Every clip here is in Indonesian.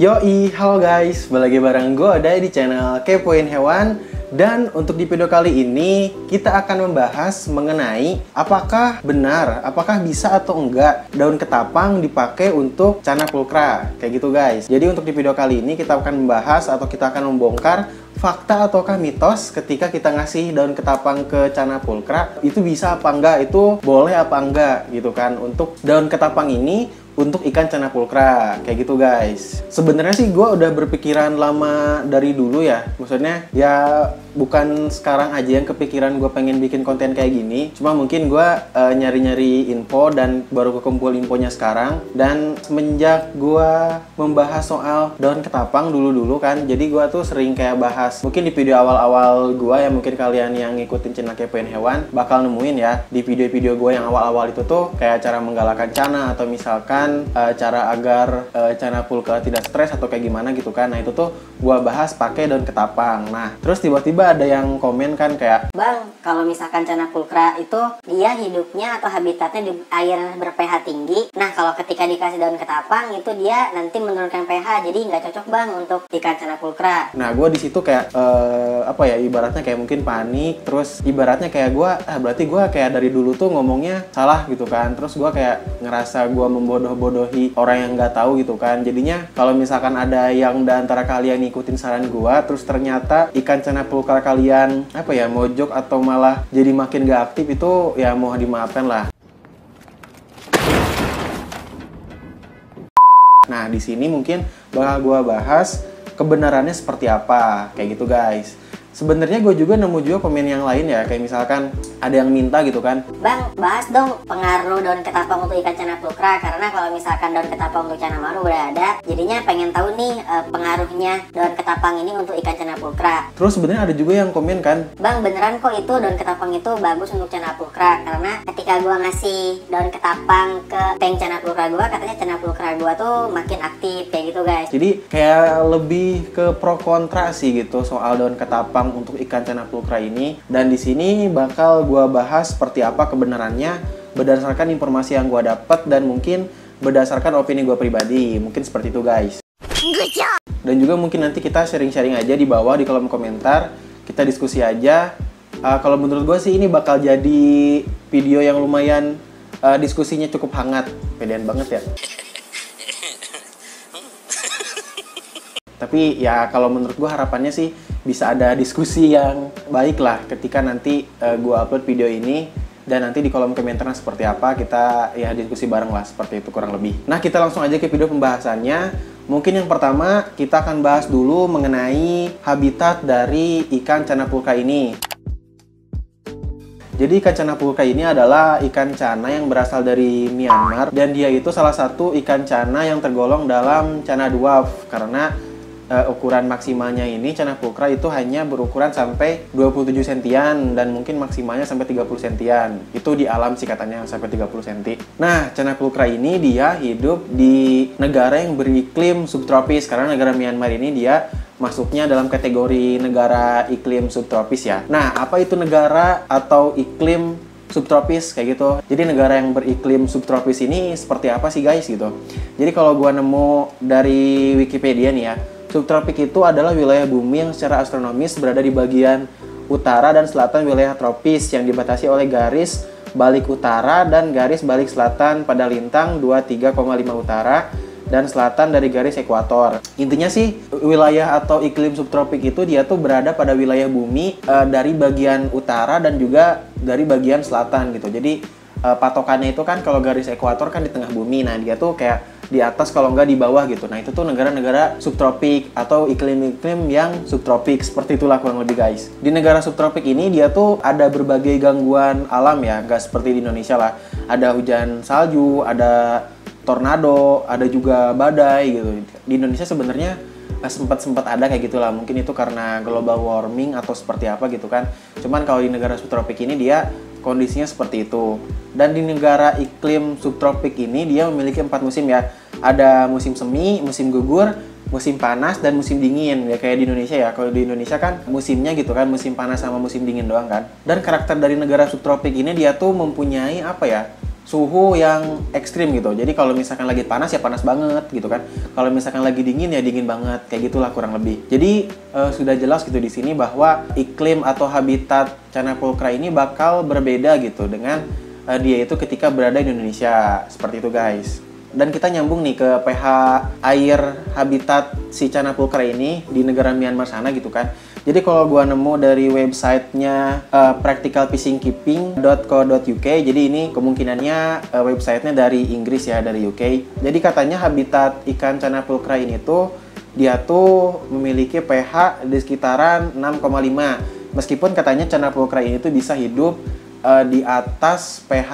Yoi, halo guys, balik lagi bareng gue ada di channel Kepoin Hewan. Dan untuk di video kali ini kita akan membahas mengenai apakah benar, apakah bisa atau enggak daun ketapang dipakai untuk cana pulkra, kayak gitu guys. Jadi untuk di video kali ini kita akan membahas atau kita akan membongkar fakta ataukah mitos ketika kita ngasih daun ketapang ke cana pulkra, itu bisa apa enggak, itu boleh apa enggak gitu kan. Untuk daun ketapang ini untuk ikan cana pulkra, kayak gitu guys. Sebenarnya sih gue udah berpikiran lama dari dulu ya. Maksudnya ya bukan sekarang aja yang kepikiran gue pengen bikin konten kayak gini. Cuma mungkin gue nyari-nyari info dan baru kekumpul infonya sekarang. Dan semenjak gue membahas soal daun ketapang dulu-dulu kan, jadi gue tuh sering kayak bahas. Mungkin di video awal-awal gue ya, mungkin kalian yang ngikutin channel Kepoin Hewan bakal nemuin ya di video-video gue yang awal-awal itu tuh kayak cara menggalakkan cana, atau misalkan cara agar cana pulkra tidak stres atau kayak gimana gitu kan. Nah itu tuh gua bahas pakai daun ketapang. Nah terus tiba-tiba ada yang komen kan kayak, Bang, kalau misalkan cana pulkra itu dia hidupnya atau habitatnya di air ber-pH tinggi. Nah kalau ketika dikasih daun ketapang itu dia nanti menurunkan pH, jadi nggak cocok bang untuk ikan cana pulkra. nah gua di situ kayak apa ya, ibaratnya kayak mungkin panik. Terus ibaratnya kayak gua berarti gua kayak dari dulu tuh ngomongnya salah gitu kan. Terus gua kayak ngerasa gua membodohi orang yang nggak tahu gitu kan. Jadinya kalau misalkan ada yang di antara kalian ngikutin saran gua, terus ternyata ikan cana pulkra kalian apa ya, mojok atau malah jadi makin gak aktif, itu ya mohon dimaafkan lah. Nah di sini mungkin bakal gua bahas kebenarannya seperti apa, kayak gitu guys. Sebenarnya gue juga nemu juga komen yang lain ya, kayak misalkan ada yang minta gitu kan, Bang, bahas dong pengaruh daun ketapang untuk ikan cana pulkra, karena kalau misalkan daun ketapang untuk cana maru udah ada, jadinya pengen tahu nih pengaruhnya daun ketapang ini untuk ikan cana pulkra. Terus sebenarnya ada juga yang komen kan, Bang, beneran kok itu daun ketapang itu bagus untuk cana pulkra, karena ketika gua ngasih daun ketapang ke tank cana pulkra gua, katanya cana pulkra gua tuh makin aktif, kayak gitu guys. jadi kayak lebih ke pro kontra sih gitu soal daun ketapang untuk ikan cana pulkra ini. Dan di sini bakal gua bahas seperti apa kebenarannya berdasarkan informasi yang gua dapat dan mungkin berdasarkan opini gua pribadi. Mungkin seperti itu guys. Dan juga mungkin nanti kita sharing-sharing aja di bawah di kolom komentar, kita diskusi aja. Kalau menurut gue sih ini bakal jadi video yang lumayan diskusinya cukup hangat. Pedean banget ya. Tapi ya kalau menurut gue harapannya sih bisa ada diskusi yang baik lah ketika nanti gue upload video ini. Dan nanti di kolom komentarnya seperti apa, kita ya diskusi bareng lah, seperti itu kurang lebih. Nah kita langsung aja ke video pembahasannya. Mungkin yang pertama kita akan bahas dulu mengenai habitat dari ikan cana pulkra ini. Jadi ikan cana pulkra ini adalah ikan cana yang berasal dari Myanmar. Dan dia itu salah satu ikan cana yang tergolong dalam cana dwarf. Karena ukuran maksimalnya ini cana pulkra itu hanya berukuran sampai 27 sentian dan mungkin maksimalnya sampai 30 sentian. Itu di alam sih katanya sampai 30 senti. Nah, cana pulkra ini dia hidup di negara yang beriklim subtropis, karena negara Myanmar ini dia masuknya dalam kategori negara iklim subtropis ya. Nah, apa itu negara atau iklim subtropis kayak gitu? Jadi negara yang beriklim subtropis ini seperti apa sih guys gitu. Jadi kalau gua nemu dari Wikipedia nih ya, subtropik itu adalah wilayah bumi yang secara astronomis berada di bagian utara dan selatan wilayah tropis yang dibatasi oleh garis balik utara dan garis balik selatan pada lintang 23,5 utara dan selatan dari garis ekuator. Intinya sih wilayah atau iklim subtropik itu dia tuh berada pada wilayah bumi dari bagian utara dan juga dari bagian selatan gitu. Jadi patokannya itu kan kalau garis ekuator kan di tengah bumi. Nah dia tuh kayak di atas kalau nggak di bawah gitu. Nah itu tuh negara-negara subtropik atau iklim-iklim yang subtropik, seperti itulah kurang lebih guys. Di negara subtropik ini dia tuh ada berbagai gangguan alam ya, nggak seperti di Indonesia lah. Ada hujan salju, ada tornado, ada juga badai gitu. Di Indonesia sebenarnya sempat ada kayak gitulah. Mungkin itu karena global warming atau seperti apa gitu kan. Cuman kalau di negara subtropik ini dia kondisinya seperti itu. Dan di negara iklim subtropik ini dia memiliki 4 musim ya. Ada musim semi, musim gugur, musim panas, dan musim dingin. Ya kayak di Indonesia ya. Kalau di Indonesia kan musimnya gitu kan, musim panas sama musim dingin doang kan. Dan karakter dari negara subtropik ini dia tuh mempunyai apa ya, suhu yang ekstrim gitu. Jadi kalau misalkan lagi panas ya panas banget gitu kan. Kalau misalkan lagi dingin ya dingin banget, kayak gitulah kurang lebih. Jadi sudah jelas gitu di sini bahwa iklim atau habitat Channa pulchra ini bakal berbeda gitu dengan dia itu ketika berada di Indonesia. Seperti itu guys. Dan kita nyambung nih ke pH air habitat si Channa pulchra ini di negara Myanmar sana gitu kan. Jadi kalau gua nemu dari websitenya practicalfishingkeeping.co.uk, jadi ini kemungkinannya websitenya dari Inggris ya, dari UK. Jadi katanya habitat ikan Channa pulchra ini tuh dia tuh memiliki pH di sekitaran 6,5. Meskipun katanya Channa pulchra ini tuh bisa hidup di atas pH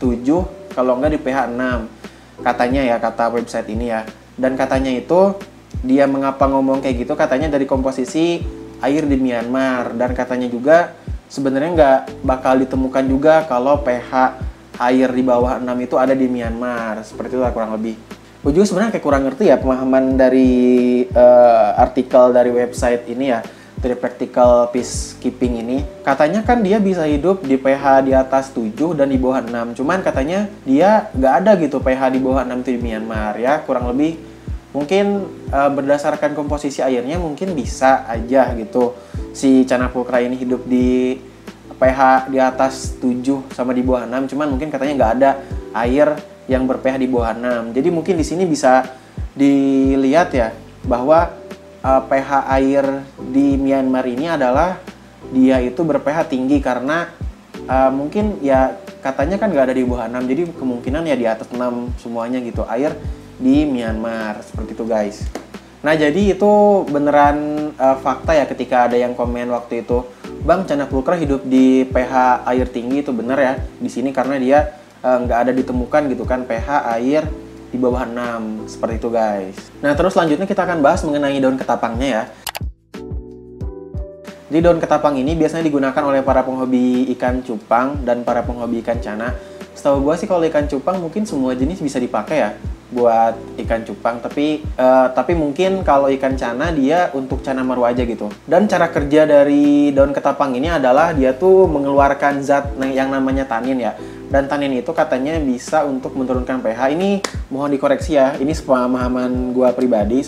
7, kalau enggak di pH 6. Katanya ya, kata website ini ya. Dan katanya itu dia mengapa ngomong kayak gitu, katanya dari komposisi air di Myanmar, dan katanya juga sebenarnya nggak bakal ditemukan juga kalau pH air di bawah 6 itu ada di Myanmar. Seperti itulah kurang lebih. Gue juga sebenarnya kayak kurang ngerti ya pemahaman dari artikel dari website ini ya, dari Practical Peacekeeping ini. Katanya kan dia bisa hidup di pH di atas 7 dan di bawah 6. Cuman katanya dia nggak ada gitu pH di bawah 6 itu di Myanmar ya, kurang lebih. Mungkin berdasarkan komposisi airnya mungkin bisa aja gitu si Channa pulchra ini hidup di pH di atas 7 sama di bawah 6. Cuman mungkin katanya nggak ada air yang ber-pH di bawah 6. Jadi mungkin di sini bisa dilihat ya bahwa pH air di Myanmar ini adalah dia itu ber-pH tinggi karena mungkin ya katanya kan nggak ada di bawah 6. Jadi kemungkinan ya di atas 6 semuanya gitu air di Myanmar. Seperti itu guys. Nah jadi itu beneran fakta ya ketika ada yang komen waktu itu, Bang, Channa pulchra hidup di pH air tinggi. Itu bener ya di sini karena dia nggak ada ditemukan gitu kan pH air di bawah 6. Seperti itu guys. Nah terus selanjutnya kita akan bahas mengenai daun ketapangnya ya. Jadi daun ketapang ini biasanya digunakan oleh para penghobi ikan cupang dan para penghobi ikan Channa. Setahu gue sih kalau ikan cupang mungkin semua jenis bisa dipakai ya buat ikan cupang, tapi mungkin kalau ikan Channa dia untuk Channa Marua aja gitu. Dan cara kerja dari daun ketapang ini adalah dia tuh mengeluarkan zat yang namanya tanin ya. Dan tanin itu katanya bisa untuk menurunkan pH. Ini mohon dikoreksi ya, ini sepemahaman gua pribadi,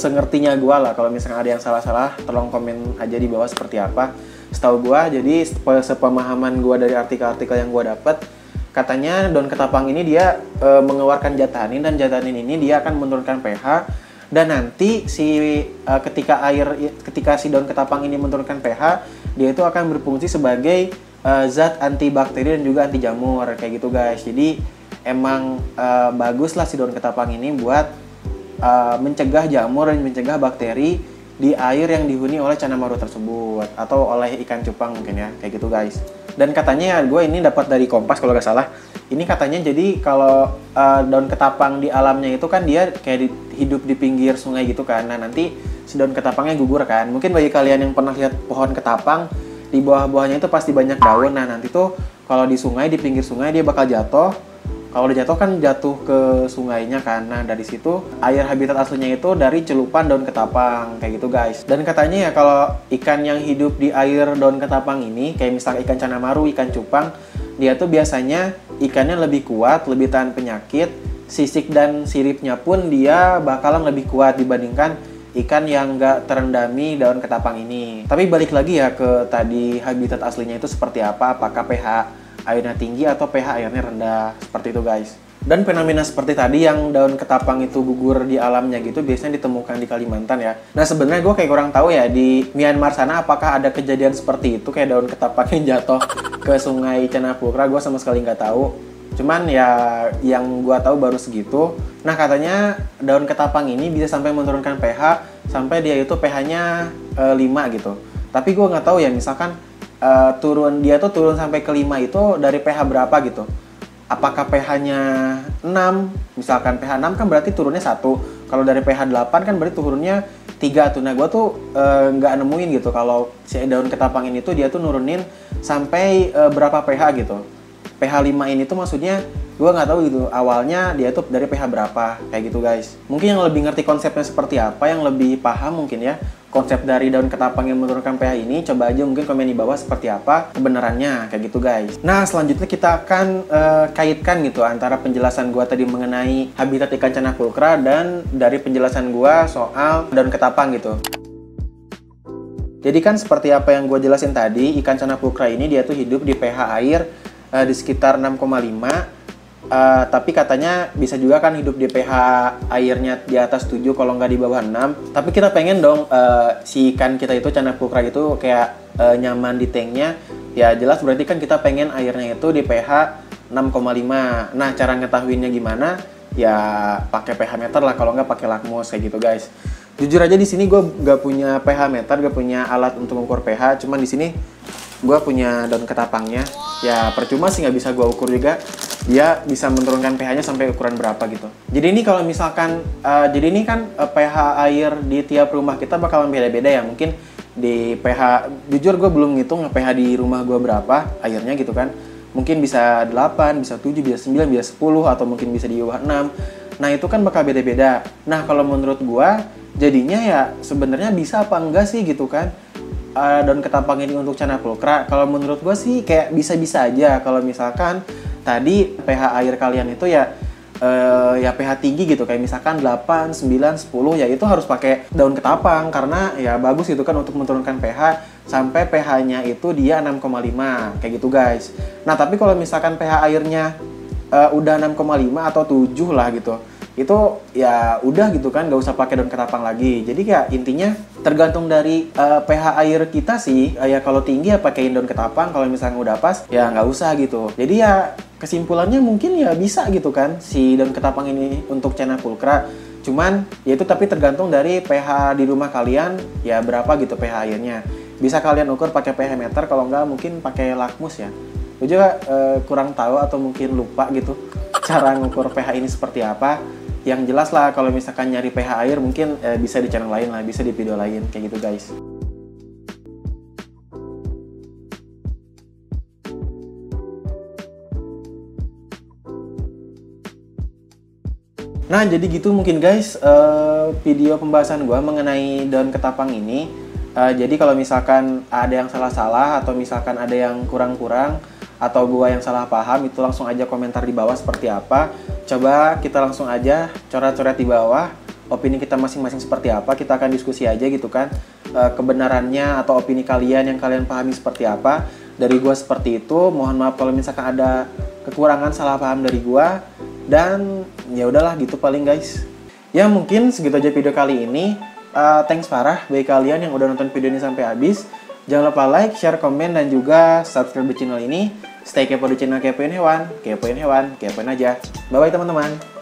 sengertinya gua lah. Kalau misalnya ada yang salah-salah, tolong komen aja di bawah seperti apa. Setahu gua, jadi sepemahaman gua dari artikel-artikel yang gua dapat, katanya daun ketapang ini dia mengeluarkan zat tanin, dan zat tanin ini dia akan menurunkan pH, dan nanti ketika si daun ketapang ini menurunkan pH, dia itu akan berfungsi sebagai zat antibakteri dan juga anti jamur kayak gitu guys. Jadi emang bagus lah si daun ketapang ini buat mencegah jamur dan mencegah bakteri di air yang dihuni oleh Channa Marua tersebut atau oleh ikan cupang mungkin ya, kayak gitu guys. Dan katanya ya, gue ini dapat dari Kompas kalau nggak salah. Ini katanya jadi kalau daun ketapang di alamnya itu kan dia kayak hidup di pinggir sungai gitu kan. Nah nanti si daun ketapangnya gugur kan. Mungkin bagi kalian yang pernah lihat pohon ketapang, di bawah-bawahnya itu pasti banyak daun. Nah nanti tuh kalau di sungai, di pinggir sungai dia bakal jatuh. Kalau udah jatuh kan jatuh ke sungainya kan. Nah dari situ air habitat aslinya itu dari celupan daun ketapang kayak gitu guys. Dan katanya ya kalau ikan yang hidup di air daun ketapang ini, kayak misalnya ikan Channa Marua, ikan cupang, dia tuh biasanya ikannya lebih kuat, lebih tahan penyakit, sisik dan siripnya pun dia bakalan lebih kuat dibandingkan ikan yang nggak terendami daun ketapang ini. Tapi balik lagi ya ke tadi habitat aslinya itu seperti apa, apakah pH airnya tinggi atau pH airnya rendah, seperti itu guys. Dan fenomena seperti tadi yang daun ketapang itu gugur di alamnya gitu biasanya ditemukan di Kalimantan ya. Nah sebenarnya gue kayak kurang tahu ya di Myanmar sana apakah ada kejadian seperti itu kayak daun ketapang yang jatuh ke sungai Channa pulchra. Gue sama sekali nggak tahu. Cuman ya yang gue tahu baru segitu. Nah katanya daun ketapang ini bisa sampai menurunkan pH sampai dia itu pH-nya 5 gitu. Tapi gue nggak tahu ya misalkan turun sampai ke 5 itu dari pH berapa gitu. Apakah pH-nya 6? Misalkan pH 6 kan berarti turunnya 1. Kalau dari pH 8 kan berarti turunnya 3 tuh. Nah, gue tuh nggak nemuin gitu kalau si daun ketapang ini tuh dia tuh nurunin sampai berapa pH gitu. pH 5 ini tuh maksudnya gue nggak tahu gitu awalnya dia tuh dari pH berapa kayak gitu guys. Mungkin yang lebih ngerti konsepnya seperti apa, yang lebih paham mungkin ya konsep dari daun ketapang yang menurunkan pH ini, coba aja mungkin komen di bawah seperti apa kebenarannya kayak gitu guys. Nah selanjutnya kita akan kaitkan gitu antara penjelasan gue tadi mengenai habitat ikan cana pulkra dan dari penjelasan gue soal daun ketapang gitu. Jadi kan seperti apa yang gue jelasin tadi, ikan cana pulkra ini dia tuh hidup di pH air di sekitar 6,5. Tapi katanya bisa juga kan hidup di pH airnya di atas 7 kalau nggak di bawah 6. Tapi kita pengen dong si ikan kita itu cana pulkra itu kayak nyaman di tanknya. Ya jelas berarti kan kita pengen airnya itu di pH 6,5. Nah cara ngetahuinnya gimana? Ya pakai pH meter lah, kalau nggak pakai lakmus kayak gitu guys. Jujur aja di sini gue nggak punya pH meter, gak punya alat untuk mengukur pH. Cuman di sini gue punya daun ketapangnya. Ya percuma sih nggak bisa gue ukur juga. Dia bisa menurunkan pH-nya sampai ukuran berapa gitu. Jadi ini kalau misalkan, jadi ini kan pH air di tiap rumah kita bakalan beda-beda ya. Mungkin di pH, jujur gue belum ngitung pH di rumah gue berapa airnya gitu kan. Mungkin bisa 8, bisa 7, bisa 9, bisa 10, atau mungkin bisa di bawah 6. Nah itu kan bakal beda-beda. Nah kalau menurut gue, jadinya ya sebenarnya bisa apa enggak sih gitu kan. Daun ketapang ini untuk cana pulkra, kalau menurut gue sih kayak bisa-bisa aja. Kalau misalkan tadi pH air kalian itu ya pH tinggi gitu, kayak misalkan 8, 9, 10, ya itu harus pakai daun ketapang karena ya bagus gitu kan untuk menurunkan pH sampai pH-nya itu dia 6,5 kayak gitu guys. Nah tapi kalau misalkan pH airnya udah 6,5 atau 7 lah gitu, itu ya udah gitu kan, gak usah pakai daun ketapang lagi. Jadi ya intinya tergantung dari pH air kita sih. Ya kalau tinggi ya pakein daun ketapang, kalau misalnya udah pas ya nggak usah gitu. Jadi ya kesimpulannya mungkin ya bisa gitu kan si daun ketapang ini untuk cana pulkra. Cuman ya itu tapi tergantung dari pH di rumah kalian ya berapa gitu pH airnya. Bisa kalian ukur pakai pH meter, kalau nggak mungkin pakai lakmus ya. Gue juga kurang tahu atau mungkin lupa gitu cara ngukur pH ini seperti apa. Yang jelas lah kalau misalkan nyari pH air mungkin bisa di channel lain lah, bisa di video lain kayak gitu guys. Nah jadi gitu mungkin guys video pembahasan gue mengenai daun ketapang ini. Jadi kalau misalkan ada yang salah-salah atau misalkan ada yang kurang-kurang atau gua yang salah paham, itu langsung aja komentar di bawah seperti apa. Coba kita langsung aja coret-coret di bawah opini kita masing-masing seperti apa. Kita akan diskusi aja gitu kan kebenarannya atau opini kalian yang kalian pahami seperti apa. Dari gua seperti itu. Mohon maaf kalau misalkan ada kekurangan salah paham dari gua. Dan ya udahlah gitu paling guys. Ya mungkin segitu aja video kali ini. Thanks parah bagi kalian yang udah nonton video ini sampai habis. Jangan lupa like, share, komen, dan juga subscribe di channel ini. Stay kepo di channel Kepoin Hewan, kepoin hewan, kepoin aja. Bye-bye teman-teman.